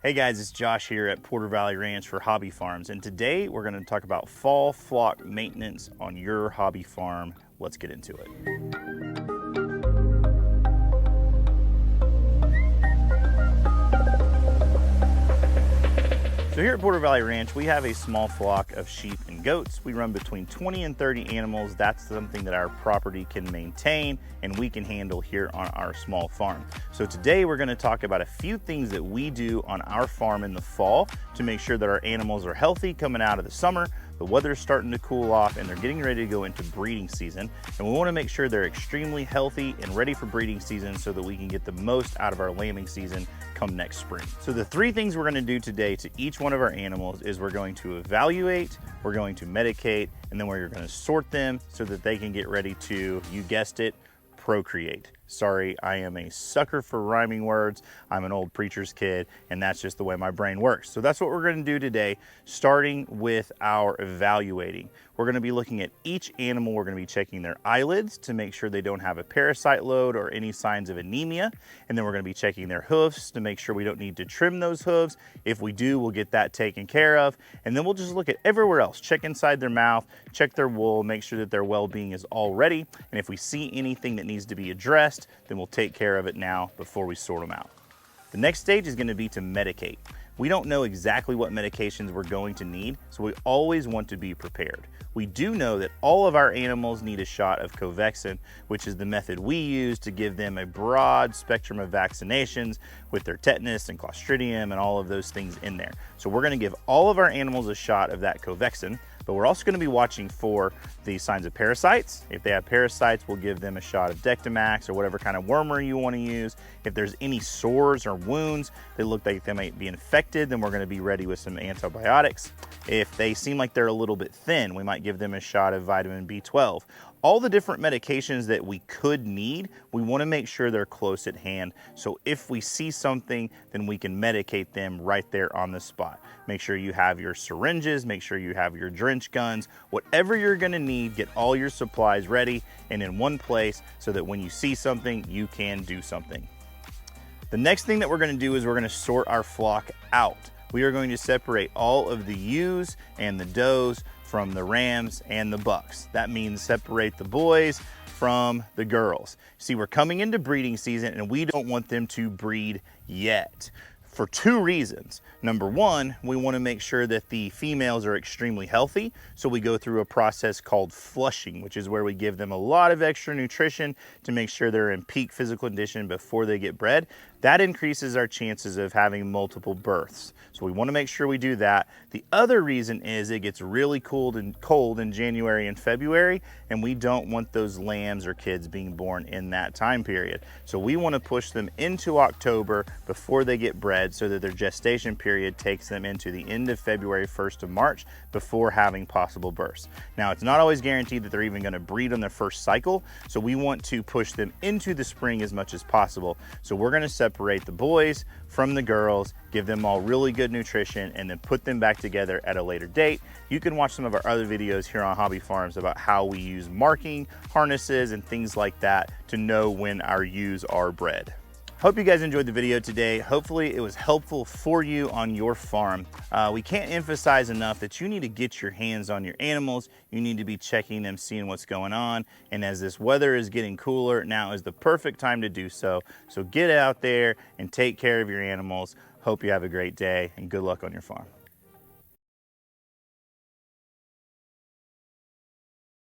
Hey guys, it's Josh here at Porter Valley Ranch for Hobby Farms, and today we're going to talk about fall flock maintenance on your hobby farm. Let's get into it. So here at Porter Valley Ranch, we have a small flock of sheep and goats. We run between 20 and 30 animals. That's something that our property can maintain and we can handle here on our small farm. So today we're gonna talk about a few things that we do on our farm in the fall to make sure that our animals are healthy coming out of the summer. The weather's starting to cool off and they're getting ready to go into breeding season. And we wanna make sure they're extremely healthy and ready for breeding season so that we can get the most out of our lambing season come next spring. So the three things we're gonna do today to each one of our animals is we're going to evaluate, we're going to medicate, and then we're gonna sort them so that they can get ready to, you guessed it, procreate. Sorry, I am a sucker for rhyming words. I'm an old preacher's kid, and that's just the way my brain works. So that's what we're gonna do today, starting with our evaluating. We're gonna be looking at each animal. We're gonna be checking their eyelids to make sure they don't have a parasite load or any signs of anemia. And then we're gonna be checking their hoofs to make sure we don't need to trim those hooves. If we do, we'll get that taken care of. And then we'll just look at everywhere else, check inside their mouth, check their wool, make sure that their well-being is all ready. And if we see anything that needs to be addressed, then we'll take care of it now before we sort them out. The next stage is going to be to medicate. We don't know exactly what medications we're going to need, so we always want to be prepared. We do know that all of our animals need a shot of Covexin, which is the method we use to give them a broad spectrum of vaccinations with their tetanus and Clostridium and all of those things in there. So we're going to give all of our animals a shot of that Covexin, but we're also going to be watching for the signs of parasites. If they have parasites, we'll give them a shot of Dectomax or whatever kind of wormer you want to use. If there's any sores or wounds that look like they might be infected, then we're going to be ready with some antibiotics. If they seem like they're a little bit thin, we might give them a shot of vitamin B12. All the different medications that we could need, we want to make sure they're close at hand. So if we see something, then we can medicate them right there on the spot. Make sure you have your syringes, make sure you have your drench guns, whatever you're going to need, get all your supplies ready and in one place so that when you see something, you can do something. The next thing that we're going to do is we're going to sort our flock out. We are going to separate all of the ewes and the does from the rams and the bucks. That means separate the boys from the girls. See, we're coming into breeding season and we don't want them to breed yet for two reasons. Number one, we want to make sure that the females are extremely healthy. So we go through a process called flushing, which is where we give them a lot of extra nutrition to make sure they're in peak physical condition before they get bred. That increases our chances of having multiple births. So we want to make sure we do that. The other reason is it gets really cold in January and February, and we don't want those lambs or kids being born in that time period. So we want to push them into October before they get bred so that their gestation period takes them into the end of February, 1st of March before having possible births. Now, it's not always guaranteed that they're even going to breed on their first cycle, so we want to push them into the spring as much as possible. So we're going to separate the boys from the girls, give them all really good nutrition, and then put them back together at a later date. You can watch some of our other videos here on Hobby Farms about how we use marking, harnesses, and things like that to know when our ewes are bred. Hope you guys enjoyed the video today. Hopefully it was helpful for you on your farm. We can't emphasize enough that you need to get your hands on your animals. You need to be checking them, seeing what's going on. And as this weather is getting cooler, now is the perfect time to do so. So get out there and take care of your animals. Hope you have a great day and good luck on your farm.